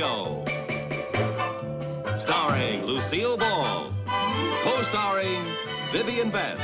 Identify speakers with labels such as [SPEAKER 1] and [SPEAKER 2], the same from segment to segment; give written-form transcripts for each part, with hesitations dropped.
[SPEAKER 1] Show. Starring Lucille Ball. Co-starring Vivian Vance.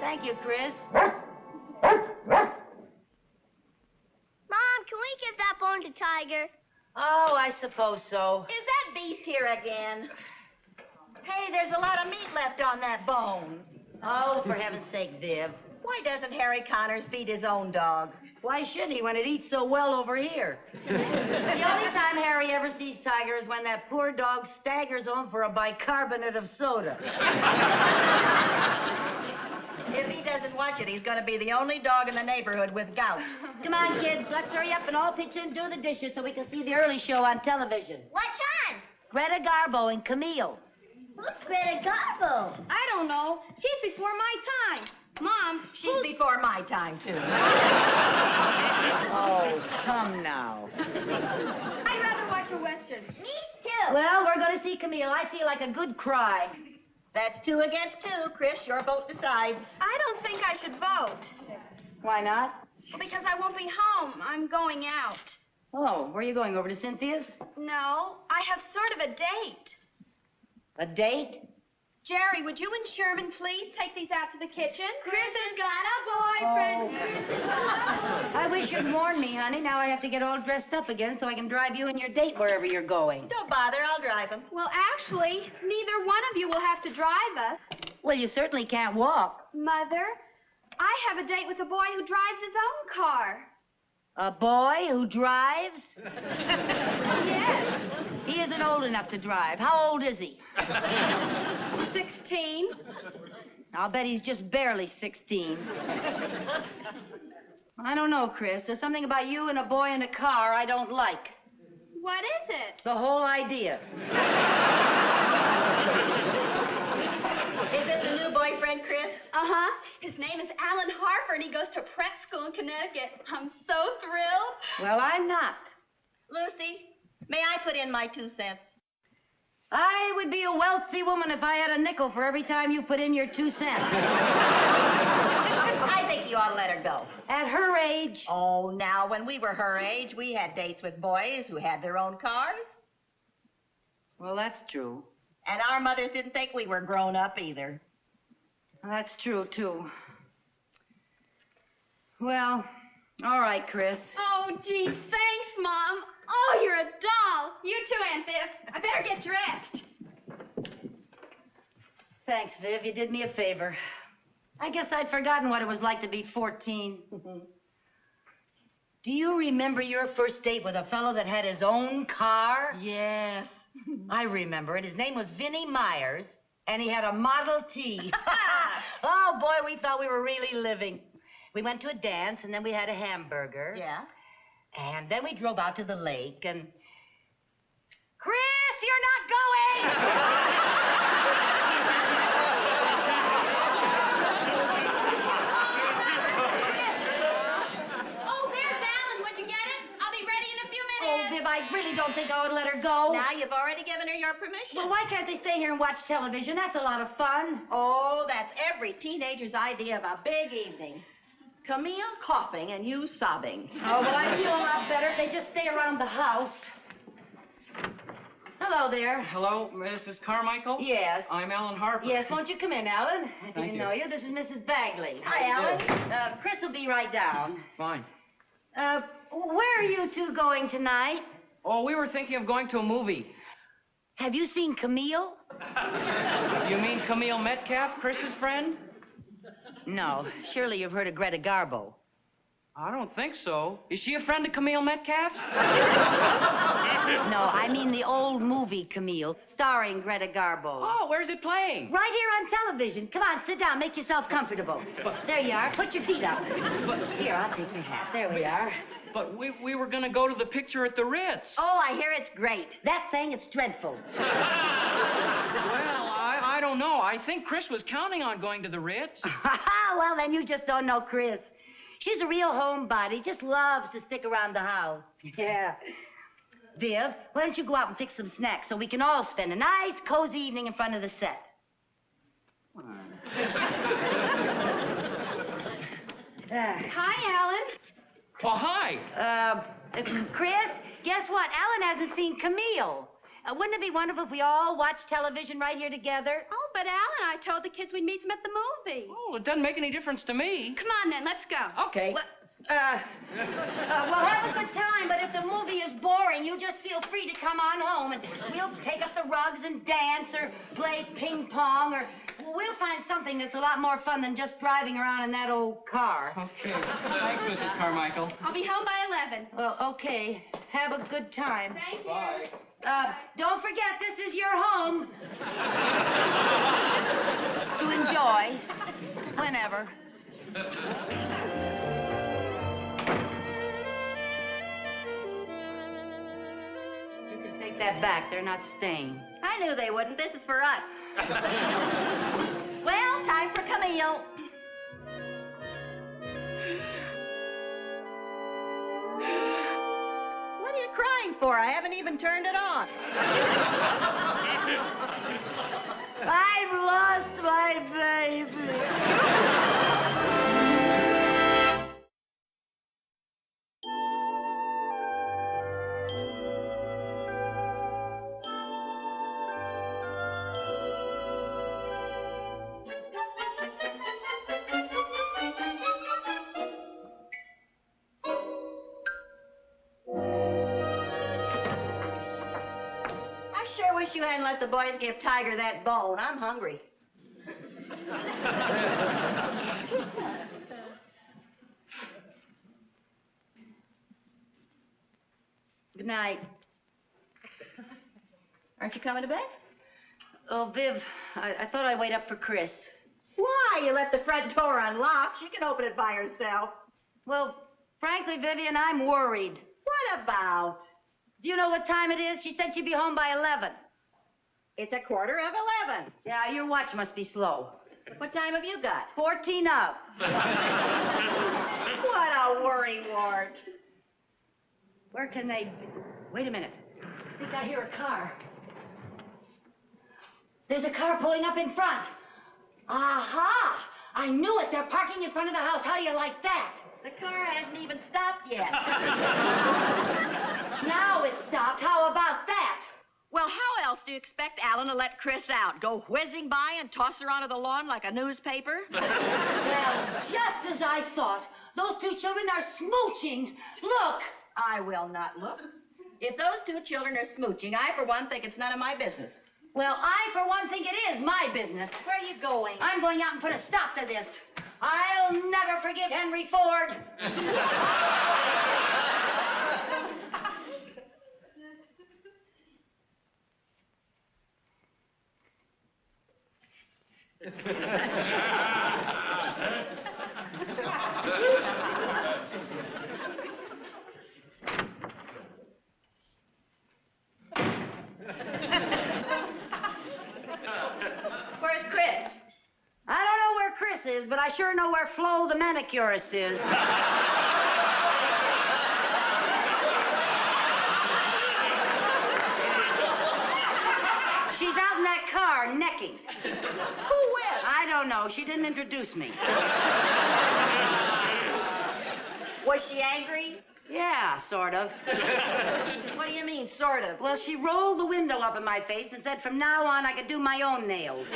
[SPEAKER 2] Thank you, Chris.
[SPEAKER 3] Mom, can we give that bone to Tiger?
[SPEAKER 2] Oh, I suppose so.
[SPEAKER 4] Is that beast here again? Hey, there's a lot of meat left on that bone.
[SPEAKER 2] Oh, for heaven's sake, Viv.
[SPEAKER 4] Why doesn't Harry Connors feed his own dog?
[SPEAKER 2] Why should he when it eats so well over here? The only time Harry ever sees Tiger is when that poor dog staggers home for a bicarbonate of soda.
[SPEAKER 4] If he doesn't watch it, he's going to be the only dog in the neighborhood with gout.
[SPEAKER 2] Come on, kids, let's hurry up and all pitch in and do the dishes so we can see the early show on television.
[SPEAKER 3] What's on?
[SPEAKER 2] Greta Garbo and Camille.
[SPEAKER 3] Who's Greta Garbo?
[SPEAKER 5] I don't know. She's before my time. Mom,
[SPEAKER 4] She's before my time, too.
[SPEAKER 2] Oh, come now.
[SPEAKER 5] I'd rather watch a Western.
[SPEAKER 3] Me too.
[SPEAKER 2] Well, we're going to see Camille. I feel like a good cry.
[SPEAKER 4] That's 2 against 2. Chris, your vote decides.
[SPEAKER 5] I don't think I should vote.
[SPEAKER 2] Why not?
[SPEAKER 5] Because I won't be home. I'm going out.
[SPEAKER 2] Oh, where are you going? Over to Cynthia's?
[SPEAKER 5] No, I have sort of a date.
[SPEAKER 2] A date?
[SPEAKER 5] Jerry, would you and Sherman please take these out to the kitchen?
[SPEAKER 3] Chris has got a boyfriend.
[SPEAKER 2] Oh.
[SPEAKER 3] Chris has got a boyfriend.
[SPEAKER 2] I wish you'd warned me, honey. Now I have to get all dressed up again so I can drive you and your date wherever you're going.
[SPEAKER 4] Don't bother, I'll drive him.
[SPEAKER 5] Well, actually, neither one of you will have to drive us.
[SPEAKER 2] Well, you certainly can't walk.
[SPEAKER 5] Mother, I have a date with a boy who drives his own car.
[SPEAKER 2] A boy who drives?
[SPEAKER 5] Yes.
[SPEAKER 2] He isn't old enough to drive. How old is he?
[SPEAKER 5] 16.
[SPEAKER 2] I'll bet he's just barely 16. I don't know, Chris. There's something about you and a boy in a car I don't like.
[SPEAKER 5] What is it?
[SPEAKER 2] The whole idea.
[SPEAKER 4] Is this a new boyfriend, Chris?
[SPEAKER 5] Uh-huh. His name is Alan Harper, and he goes to prep school in Connecticut. I'm so thrilled.
[SPEAKER 2] Well, I'm not.
[SPEAKER 4] Lucy, may I put in my 2 cents?
[SPEAKER 2] I would be a wealthy woman if I had a nickel for every time you put in your 2 cents.
[SPEAKER 4] I think you ought to let her go.
[SPEAKER 2] At her age.
[SPEAKER 4] Oh, now, when we were her age, we had dates with boys who had their own cars.
[SPEAKER 2] Well, that's true.
[SPEAKER 4] And our mothers didn't think we were grown up either.
[SPEAKER 2] That's true, too. Well, all right, Chris.
[SPEAKER 5] Oh, gee, thanks, Mom. Oh, you're a doll. You too, Aunt Viv. I better get dressed.
[SPEAKER 2] Thanks, Viv. You did me a favor. I guess I'd forgotten what it was like to be 14. Do you remember your first date with a fellow that had his own car?
[SPEAKER 4] Yes.
[SPEAKER 2] I remember it. His name was Vinnie Myers, and he had a Model T. Oh, boy, we thought we were really living. We went to a dance, and then we had a hamburger.
[SPEAKER 4] Yeah?
[SPEAKER 2] And then we drove out to the lake, and... Chris, you're not going!
[SPEAKER 5] Oh, there's Alan. Would you get it? I'll be ready in a few
[SPEAKER 2] Oh,
[SPEAKER 5] minutes.
[SPEAKER 2] Viv, I really don't think I would let her go.
[SPEAKER 4] Now you've already given her your permission.
[SPEAKER 2] Well, why can't they stay here and watch television? That's a lot of fun.
[SPEAKER 4] Oh, that's every teenager's idea of a big evening. Camille coughing and you sobbing.
[SPEAKER 2] Oh, well, I feel a lot better if they just stay around the house. Hello there.
[SPEAKER 6] Hello, Mrs. Carmichael?
[SPEAKER 2] Yes.
[SPEAKER 6] I'm Alan Harper.
[SPEAKER 2] Yes, won't you come in, Alan? I
[SPEAKER 6] Thank
[SPEAKER 2] didn't
[SPEAKER 6] you.
[SPEAKER 2] know you. This is Mrs. Bagley.
[SPEAKER 6] How do you
[SPEAKER 2] Alan.
[SPEAKER 6] do?
[SPEAKER 2] Chris will be right down.
[SPEAKER 6] Fine.
[SPEAKER 2] Where are you two going tonight?
[SPEAKER 6] Oh, we were thinking of going to a movie.
[SPEAKER 2] Have you seen Camille?
[SPEAKER 6] You mean Camille Metcalf, Chris's friend?
[SPEAKER 2] No. Surely you've heard of Greta Garbo.
[SPEAKER 6] I don't think so. Is she a friend of Camille Metcalf's?
[SPEAKER 2] No, I mean the old movie Camille, starring Greta Garbo.
[SPEAKER 6] Oh, where's it playing?
[SPEAKER 2] Right here on television. Come on, sit down. Make yourself comfortable. There you are. Put your feet up. Here, I'll take your hat. There we are.
[SPEAKER 6] But we were gonna go to the picture at the Ritz.
[SPEAKER 2] Oh, I hear it's great. That thing, it's dreadful.
[SPEAKER 6] Well, I don't know. I think Chris was counting on going to the Ritz.
[SPEAKER 2] Well, then you just don't know Chris. She's a real homebody. Just loves to stick around the house. Yeah. Viv, why don't you go out and fix some snacks so we can all spend a nice, cozy evening in front of the set?
[SPEAKER 5] Hi, Alan.
[SPEAKER 6] Well, hi.
[SPEAKER 2] Chris, guess what? Alan hasn't seen Camille. Wouldn't it be wonderful if we all watched television right here together?
[SPEAKER 5] Oh, but Alan, I told the kids we'd meet them at the movie.
[SPEAKER 6] Oh, it doesn't make any difference to me.
[SPEAKER 5] Come on, then. Let's go.
[SPEAKER 6] Okay.
[SPEAKER 2] Well, have a good time, but if the movie is boring, you just feel free to come on home, and we'll take up the rugs and dance or play ping pong, or we'll find something that's a lot more fun than just driving around in that old car.
[SPEAKER 6] Okay. Thanks, Mrs. Carmichael.
[SPEAKER 5] I'll be home by 11.
[SPEAKER 2] Well, okay. Have a good time.
[SPEAKER 5] Thank you.
[SPEAKER 6] Bye.
[SPEAKER 2] Don't forget, this is your home. To enjoy. Whenever. You can take that back. They're not staying.
[SPEAKER 4] I knew they wouldn't. This is for us. Well, time for Camille. What are you crying for? I haven't even turned it on.
[SPEAKER 2] I've lost my baby.
[SPEAKER 4] I sure wish you hadn't let the boys give Tiger that bone. I'm hungry.
[SPEAKER 2] Good night.
[SPEAKER 4] Aren't you coming to bed?
[SPEAKER 2] Oh, Viv, I thought I'd wait up for Chris.
[SPEAKER 4] Why? You left the front door unlocked. She can open it by herself.
[SPEAKER 2] Well, frankly, Vivian, I'm worried.
[SPEAKER 4] What about?
[SPEAKER 2] Do you know what time it is? She said she'd be home by 11.
[SPEAKER 4] It's 11:15.
[SPEAKER 2] Yeah, your watch must be slow.
[SPEAKER 4] What time have you got?
[SPEAKER 2] 14 up.
[SPEAKER 4] What a worry wart.
[SPEAKER 2] Where can they be? Wait a minute. I think I hear a car. There's a car pulling up in front. Aha! I knew it. They're parking in front of the house. How do you like that?
[SPEAKER 4] The car hasn't even stopped yet.
[SPEAKER 2] Now it's stopped. How about that?
[SPEAKER 4] Well, how else do you expect Alan to let Chris out? Go whizzing by and toss her onto the lawn like a newspaper?
[SPEAKER 2] Well, just as I thought. Those two children are smooching. Look.
[SPEAKER 4] I will not look. If those two children are smooching, I, for one, think it's none of my business.
[SPEAKER 2] Well, I, for one, think it is my business.
[SPEAKER 4] Where are you going?
[SPEAKER 2] I'm going out and put a stop to this. I'll never forgive Henry Ford.
[SPEAKER 4] Where's Chris?
[SPEAKER 2] I don't know where Chris is, but I sure know where Flo the manicurist is. She's out in that car, necking.
[SPEAKER 4] Who with?
[SPEAKER 2] I don't know. She didn't introduce me.
[SPEAKER 4] Was she angry?
[SPEAKER 2] Yeah, sort of.
[SPEAKER 4] What do you mean, sort of?
[SPEAKER 2] Well, she rolled the window up in my face and said from now on I could do my own nails.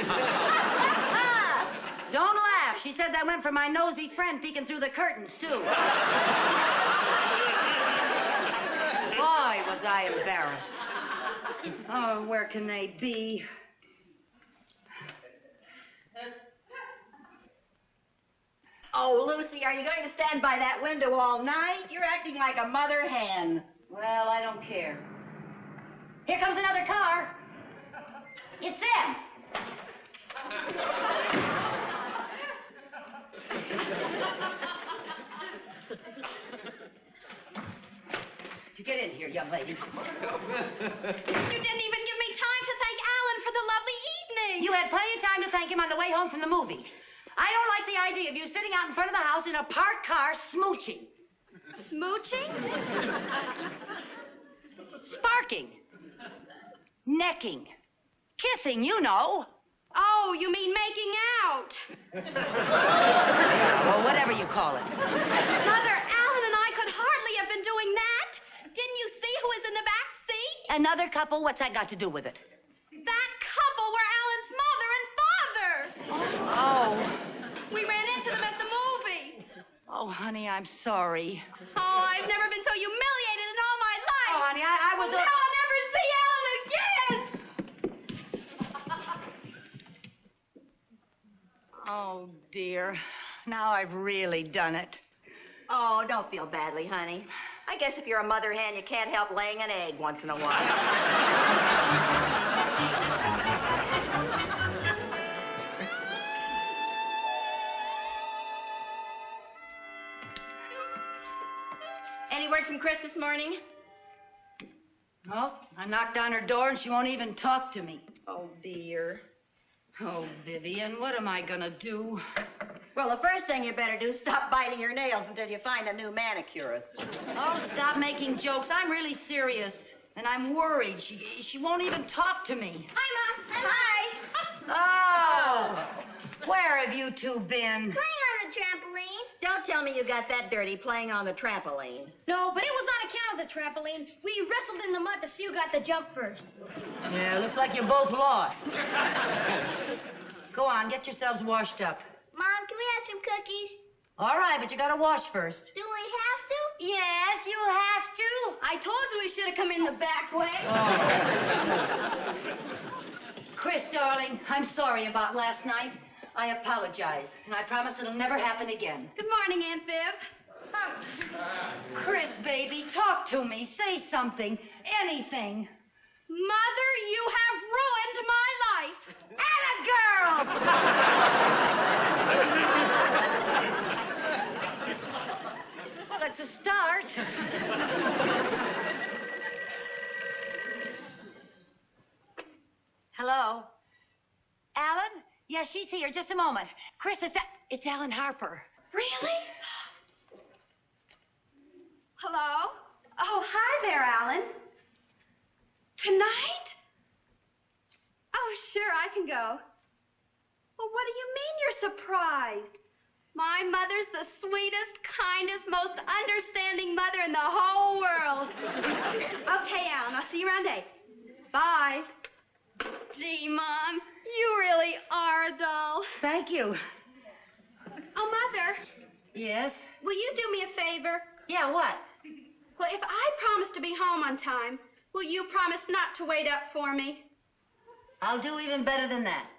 [SPEAKER 2] Don't laugh. She said that went for my nosy friend peeking through the curtains, too. Boy, was I embarrassed. Oh, where can they be?
[SPEAKER 4] Oh, Lucy, are you going to stand by that window all night? You're acting like a mother hen.
[SPEAKER 2] Well, I don't care. Here comes another car. It's them. You get in here, young lady.
[SPEAKER 5] You didn't even give me time to thank Alan for the lovely evening.
[SPEAKER 2] You had plenty of time to thank him on the way home from the movie. I don't like the idea of you sitting out in front of the house in a parked car smooching.
[SPEAKER 5] Smooching?
[SPEAKER 2] Sparking. Necking. Kissing, you know.
[SPEAKER 5] Oh, you mean making out.
[SPEAKER 2] Well, whatever you call it.
[SPEAKER 5] Mother, Alan and I could hardly have been doing that. Didn't you see who was in the back seat?
[SPEAKER 2] Another couple? What's that got to do with it?
[SPEAKER 5] That couple were Alan's mother and father.
[SPEAKER 2] Oh.
[SPEAKER 5] We ran into them at the movie.
[SPEAKER 2] Oh, honey, I'm sorry.
[SPEAKER 5] Oh, I've never been so humiliated in all my life.
[SPEAKER 2] Oh, honey, I was...
[SPEAKER 5] Now I'll never see Alan again.
[SPEAKER 2] Oh, dear. Now I've really done it.
[SPEAKER 4] Oh, don't feel badly, honey. I guess if you're a mother hen, you can't help laying an egg once in a while. Any word from Chris this morning?
[SPEAKER 2] Oh, I knocked on her door and she won't even talk to me.
[SPEAKER 4] Oh, dear.
[SPEAKER 2] Oh, Vivian, what am I gonna do?
[SPEAKER 4] Well, the first thing you better do is stop biting your nails until you find a new manicurist.
[SPEAKER 2] Oh, stop making jokes. I'm really serious. And I'm worried. She won't even talk to me.
[SPEAKER 5] Hi, Mom. Hi.
[SPEAKER 2] Oh! Where have you two been?
[SPEAKER 3] Playing on the trampoline.
[SPEAKER 4] Don't tell me you got that dirty playing on the trampoline.
[SPEAKER 5] No, but it was on account of the trampoline. We wrestled in the mud to see who got the jump first.
[SPEAKER 2] Yeah, looks like you both lost. Go on, get yourselves washed up.
[SPEAKER 3] Mom, can we have some cookies?
[SPEAKER 2] All right, but you gotta wash first.
[SPEAKER 3] Do we have to?
[SPEAKER 2] Yes, you have to.
[SPEAKER 5] I told you we should have come in the back way.
[SPEAKER 2] Chris, darling, I'm sorry about last night. I apologize, and I promise it'll never happen again.
[SPEAKER 5] Good morning, Aunt Viv.
[SPEAKER 2] Chris, baby, talk to me. Say something. Anything.
[SPEAKER 5] Mother, you have ruined my life.
[SPEAKER 2] Atta girl! Well, that's a start. Hello? Alan? Yeah, she's here. Just a moment. Chris, it's Alan Harper.
[SPEAKER 5] Really? Hello? Oh, hi there, Alan. Tonight? Oh, sure, I can go. Well, what do you mean you're surprised? My mother's the sweetest, kindest, most understanding mother in the whole world. Okay, Alan, I'll see you around 8. Bye. Gee, Mom, you really are a doll.
[SPEAKER 2] Thank you.
[SPEAKER 5] Oh, Mother,
[SPEAKER 2] Yes?
[SPEAKER 5] will you do me a favor?
[SPEAKER 2] Yeah, what?
[SPEAKER 5] Well, if I promise to be home on time, will you promise not to wait up for me?
[SPEAKER 2] I'll do even better than that.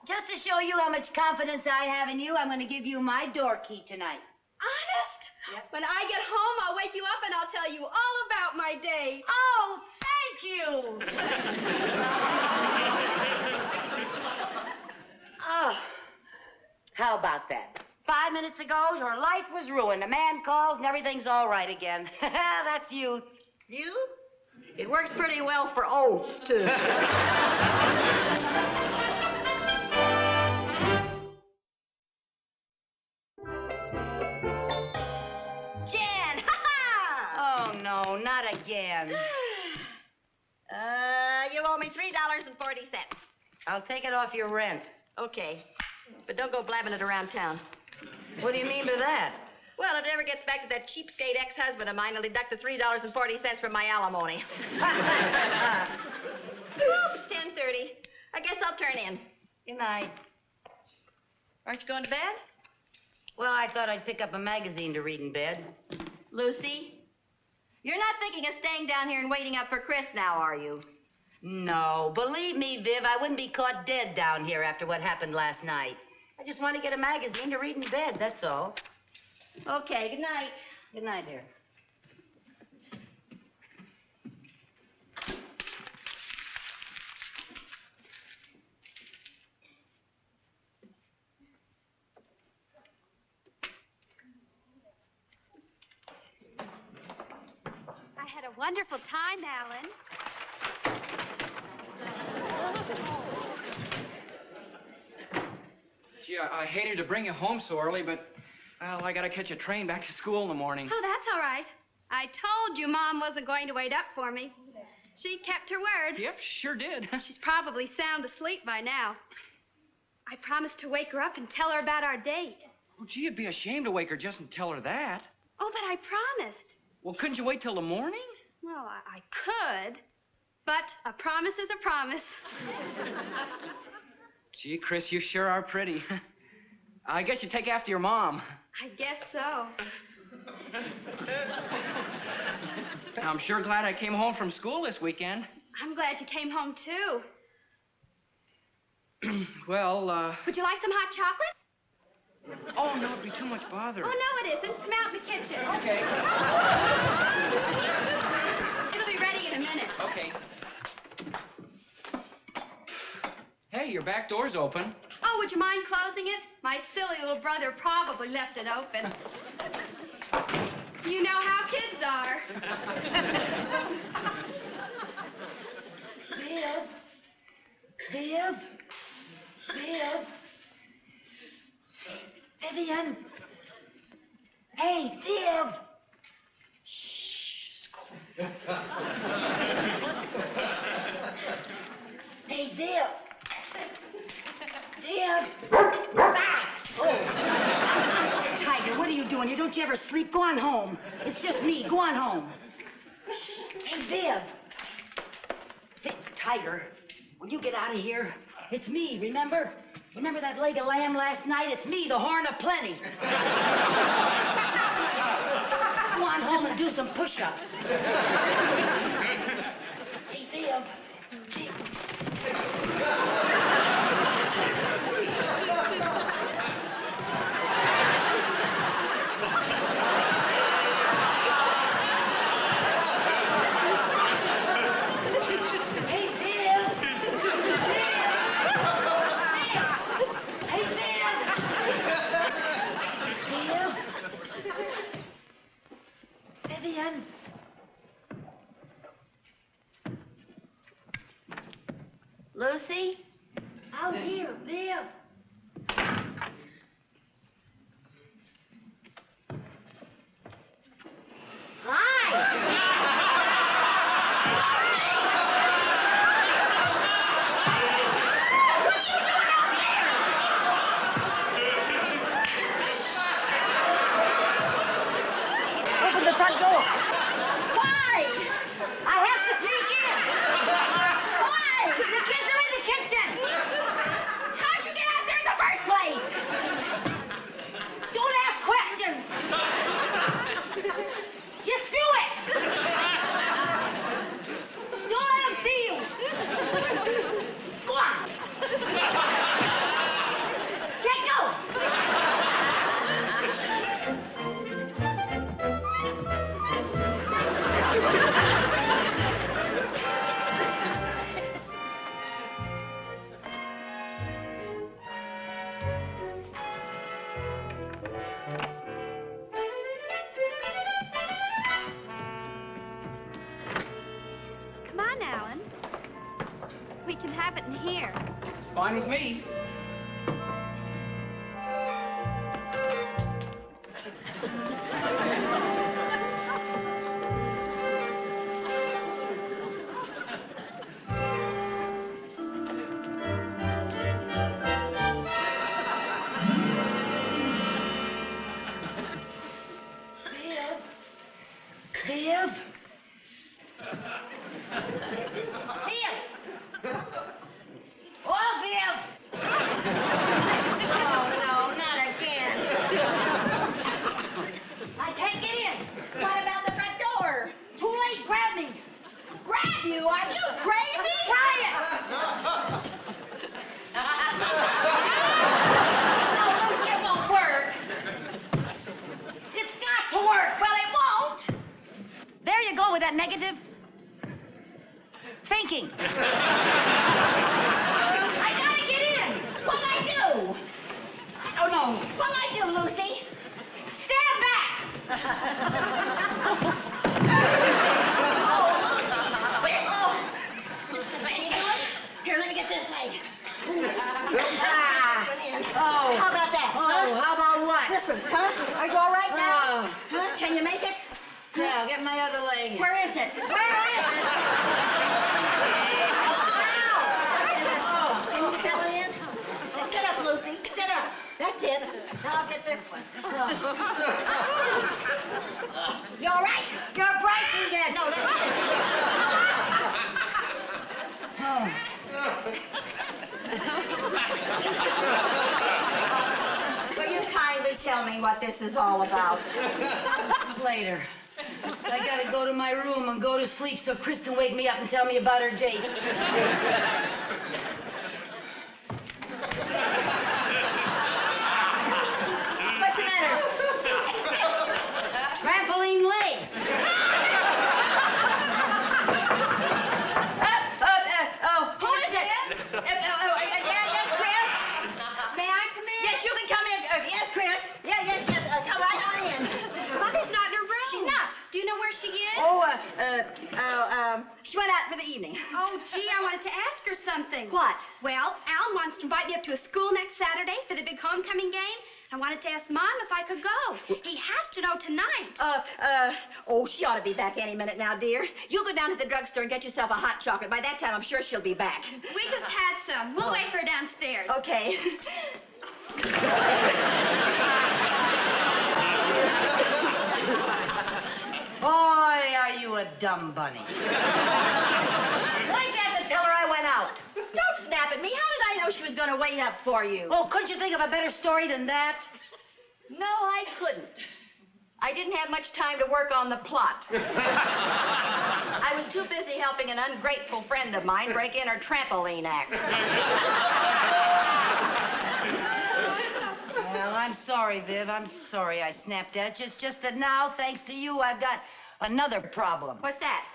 [SPEAKER 2] Just to show you how much confidence I have in you, I'm going to give you my door key tonight.
[SPEAKER 5] Honest?
[SPEAKER 2] Yep.
[SPEAKER 5] When I get home, I'll wake you up and I'll tell you all about my day.
[SPEAKER 2] Oh, thank you! Oh, how about that? 5 minutes ago, your life was ruined. A man calls and everything's all right again. That's you.
[SPEAKER 4] You? It works pretty well for oaths, too.
[SPEAKER 2] Jan! Ha-ha! Oh, no, not again.
[SPEAKER 4] You owe me $3.40.
[SPEAKER 2] I'll take it off your rent.
[SPEAKER 4] Okay. But don't go blabbing it around town.
[SPEAKER 2] What do you mean by that?
[SPEAKER 4] Well, if it ever gets back to that cheapskate ex-husband of mine, I'll deduct the $3.40 from my alimony. Oops, 10:30. I guess I'll turn in.
[SPEAKER 2] Good night.
[SPEAKER 4] Aren't you going to bed?
[SPEAKER 2] Well, I thought I'd pick up a magazine to read in bed.
[SPEAKER 4] Lucy, you're not thinking of staying down here and waiting up for Chris now, are you?
[SPEAKER 2] No, believe me, Viv, I wouldn't be caught dead down here after what happened last night. I just want to get a magazine to read in bed, that's all.
[SPEAKER 4] Okay, good night.
[SPEAKER 2] Good night, dear.
[SPEAKER 5] I had a wonderful time, Alan.
[SPEAKER 6] Gee, I hated to bring you home so early, but, well, I gotta catch a train back to school in the morning.
[SPEAKER 5] Oh, that's all right. I told you Mom wasn't going to wait up for me. She kept her word.
[SPEAKER 6] Yep, sure did.
[SPEAKER 5] She's probably sound asleep by now. I promised to wake her up and tell her about our date.
[SPEAKER 6] Oh, gee, it'd be a shame to wake her just and tell her that.
[SPEAKER 5] Oh, but I promised.
[SPEAKER 6] Well, couldn't you wait till the morning?
[SPEAKER 5] Well, I could, but a promise is a promise.
[SPEAKER 6] Gee, Chris, you sure are pretty. I guess you take after your mom.
[SPEAKER 5] I guess so.
[SPEAKER 6] I'm sure glad I came home from school this weekend.
[SPEAKER 5] I'm glad you came home, too.
[SPEAKER 6] Well,
[SPEAKER 5] Would you like some hot chocolate?
[SPEAKER 6] Oh, no, it'd be too much bother.
[SPEAKER 5] Oh, no, it isn't. Come out in the kitchen.
[SPEAKER 6] Okay.
[SPEAKER 5] It'll be ready in a minute.
[SPEAKER 6] Okay. Hey, your back door's open.
[SPEAKER 5] Oh, would you mind closing it? My silly little brother probably left it open. You know how kids are.
[SPEAKER 2] Viv. Vivian. Hey, Viv. Shh. Hey, Viv. Oh. Tiger, what are you doing here? Don't you ever sleep? Go on home. It's just me. Go on home. Hey, Viv. Tiger, will you get out of here? It's me, remember? Remember that leg of lamb last night? It's me, the horn of plenty. Go on home and do some push-ups. Hey, Viv. Vivian.
[SPEAKER 4] Lucy?
[SPEAKER 2] Out here, Viv. Open the front door. Why? I have to sneak in. Why? The kids are in the kitchen. How'd you get out there in the first place? Don't ask questions. Just do it. Don't let them see you. Go on. Get going.
[SPEAKER 5] Come on, Alan. We can have it in here.
[SPEAKER 6] Fine with me.
[SPEAKER 2] Viv? Oh, Viv! Oh, no, not again. I can't get in.
[SPEAKER 4] What about the front door?
[SPEAKER 2] Too late, grab me.
[SPEAKER 4] Grab you? Are you crazy?
[SPEAKER 2] Try it. No, got negative thinking. I gotta get in.
[SPEAKER 4] What'll I do? Oh, no. What'll I do, Lucy?
[SPEAKER 2] Stand back.
[SPEAKER 4] Here, let me get this leg.
[SPEAKER 2] Oh.
[SPEAKER 4] How about that?
[SPEAKER 2] Oh, how about what?
[SPEAKER 4] This one, huh? Are you all right now?
[SPEAKER 2] Oh.
[SPEAKER 4] Huh? Can you make it?
[SPEAKER 2] Yeah, get my other leg.
[SPEAKER 4] Where is it? Where is it? Can you get that one in? Sit up, Lucy. Sit up. That's it. Now I'll get this one. You all right?
[SPEAKER 2] You're breaking it.
[SPEAKER 4] No, let me.
[SPEAKER 2] Oh.
[SPEAKER 4] Will you kindly tell me what this is all about?
[SPEAKER 2] Later. I gotta go to my room and go to sleep so Chris can wake me up and tell me about her date.
[SPEAKER 4] What's the matter?
[SPEAKER 2] Trampoline legs.
[SPEAKER 4] Who is it? Yes, Chris?
[SPEAKER 5] May I come in?
[SPEAKER 4] Yes, you can come in. Yes, Chris. Yes. Come right on in.
[SPEAKER 5] Mother's not in her room.
[SPEAKER 4] She's not.
[SPEAKER 5] Do you know where she is?
[SPEAKER 4] She went out for the evening.
[SPEAKER 5] Oh, gee, I wanted to ask her something.
[SPEAKER 4] What?
[SPEAKER 5] Well, Al wants to invite me up to a school next Saturday for the big homecoming game. I wanted to ask Mom if I could go. He has to know tonight.
[SPEAKER 4] She ought to be back any minute now, dear. You'll go down to the drugstore and get yourself a hot chocolate. By that time, I'm sure she'll be back.
[SPEAKER 5] We just had some. We'll wait for her downstairs.
[SPEAKER 4] Okay.
[SPEAKER 2] Boy, are you a dumb bunny. Why'd you have to tell her I went out?
[SPEAKER 4] Don't snap at me. How did I know she was going to wait up for you?
[SPEAKER 2] Oh, couldn't you think of a better story than that?
[SPEAKER 4] No, I couldn't. I didn't have much time to work on the plot. I was too busy helping an ungrateful friend of mine break in her trampoline act.
[SPEAKER 2] Well, I'm sorry, Viv. I'm sorry I snapped at you. It's just that now, thanks to you, I've got another problem.
[SPEAKER 4] What's that?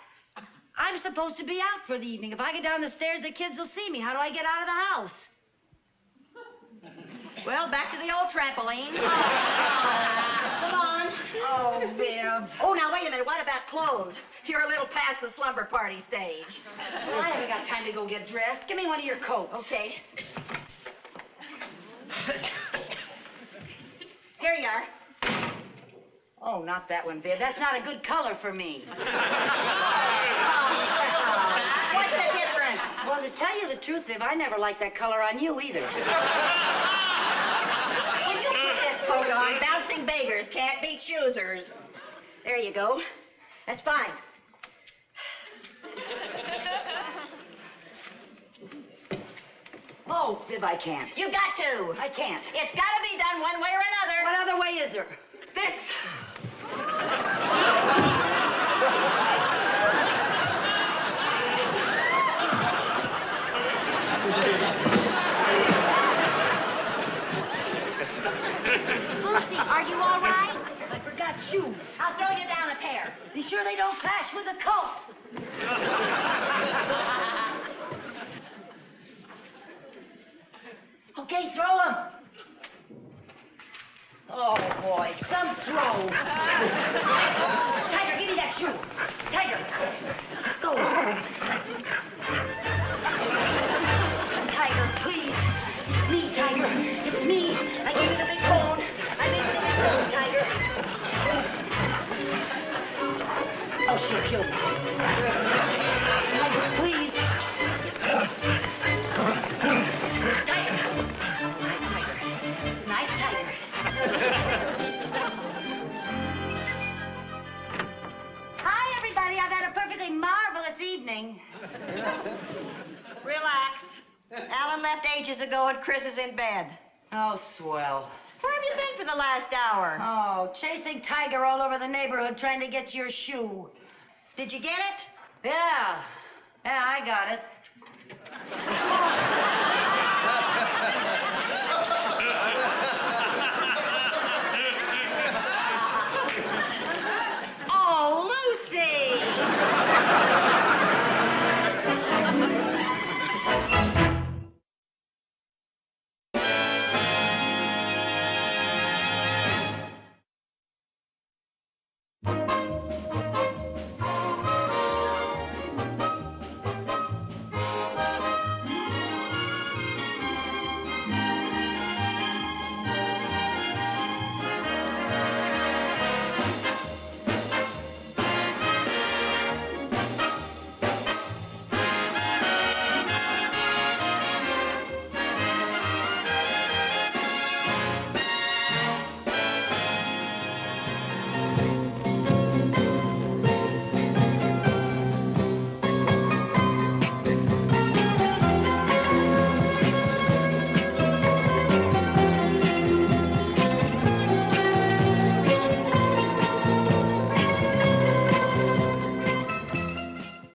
[SPEAKER 2] I'm supposed to be out for the evening. If I get down the stairs, the kids will see me. How do I get out of the house?
[SPEAKER 4] Well, back to the old trampoline. Come on.
[SPEAKER 2] Oh, Viv.
[SPEAKER 4] Oh, now, wait a minute. What about clothes? You're a little past the slumber party stage.
[SPEAKER 2] Well, I haven't got time to go get dressed. Give me one of your coats.
[SPEAKER 4] Okay. Here you are.
[SPEAKER 2] Oh, not that one, Viv. That's not a good color for me.
[SPEAKER 4] What's the difference?
[SPEAKER 2] Well, to tell you the truth, Viv, I never liked that color on you either.
[SPEAKER 4] When you put this coat on, bouncing beggars can't be choosers. There you go. That's fine.
[SPEAKER 2] Oh, Viv, I can't.
[SPEAKER 4] You got to.
[SPEAKER 2] I can't.
[SPEAKER 4] It's got to be done one way or another.
[SPEAKER 2] What other way is there? This.
[SPEAKER 4] Lucy, are you all right?
[SPEAKER 2] I forgot shoes.
[SPEAKER 4] I'll throw you down a pair.
[SPEAKER 2] Be sure they don't clash with the coat. Okay, throw them. Oh, boy, some throw. Tiger, give me that shoe. Tiger. Go. Tiger, please. It's me, Tiger. It's me. I gave you the big bone. I made you the big bone, Tiger. Oh, she'll kill me. Tiger, please. Tiger. Nice tiger. Nice tiger. Hi, everybody. I've had a perfectly marvelous evening.
[SPEAKER 4] Relax. Alan left ages ago and Chris is in bed.
[SPEAKER 2] Oh, swell.
[SPEAKER 4] Where have you been for the last hour?
[SPEAKER 2] Oh, chasing Tiger all over the neighborhood trying to get your shoe.
[SPEAKER 4] Did you get it?
[SPEAKER 2] Yeah. Yeah, I got it.